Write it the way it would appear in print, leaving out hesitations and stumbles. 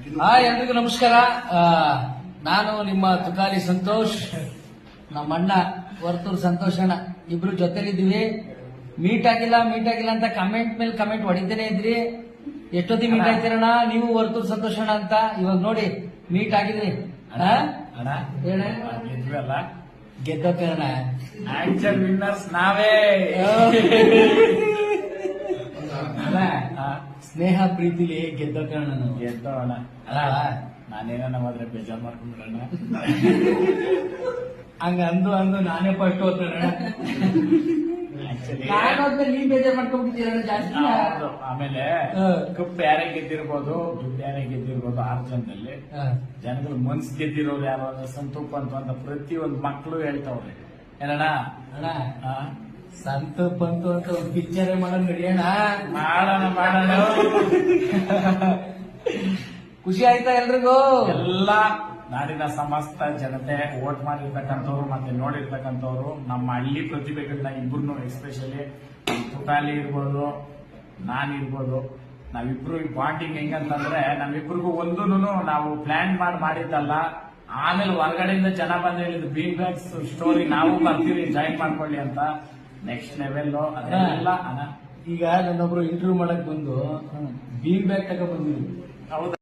ಎಲ್ರಿಗೂ ನಮಸ್ಕಾರ. ನಾನು ನಿಮ್ಮ ತುಕಾಲಿ ಸಂತೋಷ್, ನಮ್ಮ ಅಣ್ಣ ವರ್ತೂರ್ ಸಂತೋಷ್ ಅಣ್ಣ ಇಬ್ರು ಜೊತೆಲಿದ್ದೀವಿ. ಮೀಟ್ ಆಗಿಲ್ಲ ಅಂತ ಕಮೆಂಟ್ ಮೇಲೆ ಕಮೆಂಟ್ ಹೊಡಿತೇನೆ ಇದ್ರಿ. ಎಷ್ಟೊತ್ತಿಗೆ ಮೀಟ್ ಆಯ್ತಿರಣ್ಣ ನೀವು ವರ್ತೂರ್ ಸಂತೋಷ್ ಅಣ್ಣ ಅಂತ? ಇವಾಗ ನೋಡಿ ಮೀಟ್ ಆಗಿದ್ರಿ ಅಣ್ಣ ಗೆದ್ವಲ್ಲ, ಗೆದ್ದೋಣ. ಆಕ್ಚುಲ್ ವಿನ್ನರ್ಸ್ ನಾವೇ. ಸ್ನೇಹ ಪ್ರೀತಿಲಿ ಗೆದ್ದೋಣ ನಾವು. ಗೆದ್ದೋಣ ನಾನೇನ ಹೋದ್ರೆ ಬೇಜಾರ್ ಮಾಡ್ಕೊಂಡ್ಬಿಡೋಣ. ಹಂಗ ಅಂದು ನಾನೇ ಫಸ್ಟ್ ಓದ್ತಾನ. ಆಕ್ಚುಲಿ ನಾನೋದ್ಮೇಲೆ ನೀನ್ ಬೇಜಾರ್ ಮಾಡ್ಕೊಂಡ್ಬಿಟ್ಟಿದ್ದೀರ ಜಾಸ್ತಿ. ಆಮೇಲೆ ಕಪ್ ಯಾರೇ ಗೆದ್ದಿರ್ಬೋದು, ದುಡ್ಡು ಯಾರೇ ಗೆದ್ದಿರ್ಬೋದು, 6 ಜನದಲ್ಲಿ ಜನಗಳು ಮನ್ಸ್ ಗೆದ್ದಿರೋರು ಯಾರು ಸಂತೂಪ್ ಅಂತ ಪ್ರತಿಯೊಂದು ಮಕ್ಳು ಹೇಳ್ತಾವ್ರೆ. ಏನಣ್ಣ ಅಣ್ಣ ಸಂತು ಪಂತು ಅಂತ ಒಂದು ಪಿಕ್ಚರೇ ಮಾಡೋಣ ನಡಿಯೋಣ. ಮಾಡೋಣ. ಖುಷಿ ಆಯ್ತಾ ಎಲ್ರಿಗೂ? ಎಲ್ಲ ನಾಡಿನ ಸಮಸ್ತ ಜನತೆ ವೋಟ್ ಮಾಡಿರ್ತಕ್ಕಂಥವ್ರು ಮತ್ತೆ ನೋಡಿರ್ತಕ್ಕಂಥವ್ರು ನಮ್ಮ ಹಳ್ಳಿ ಪ್ರತಿಭೆಗಳನ್ನ ಇಬ್ಬರನ್ನು, ಎಸ್ಪೆಷಲಿ ತುಕಾಲಿ ಇರ್ಬೋದು, ನಾನಿರ್ಬೋದು, ನಾವಿಬ್ರು ಈ ಬಾಂಡಿಂಗ್ ಹೆಂಗಂತಂದ್ರೆ ನಮ್ಮಿಬ್ರಿಗೂ ಒಂದೂನು ನಾವು ಪ್ಲಾನ್ ಮಾಡಿದ್ದಲ್ಲ. ಆಮೇಲೆ ಹೊರಗಡೆಯಿಂದ ಜನ ಬಂದು ಹೇಳಿದ್ರು ಬೀನ್ ಬ್ಯಾಗ್ಸ್ ಸ್ಟೋರಿ ನಾವು ಬರ್ತೀವಿ ಜಾಯಿನ್ ಮಾಡ್ಕೊಳ್ಳಿ ಅಂತ. ನೆಕ್ಸ್ಟ್ ಲೆವೆಲ್ ಅದೆಲ್ಲ ಈಗ ನನ್ನೊಬ್ರು ಇಂಟರ್ವ್ಯೂ ಮಾಡಕ್ ಬಂದು ಬೀನ್ ಬ್ಯಾಗ್ ತಗೊಂಡ್ ಬಂದಿದ್ವಿ. ಹೌದಾ?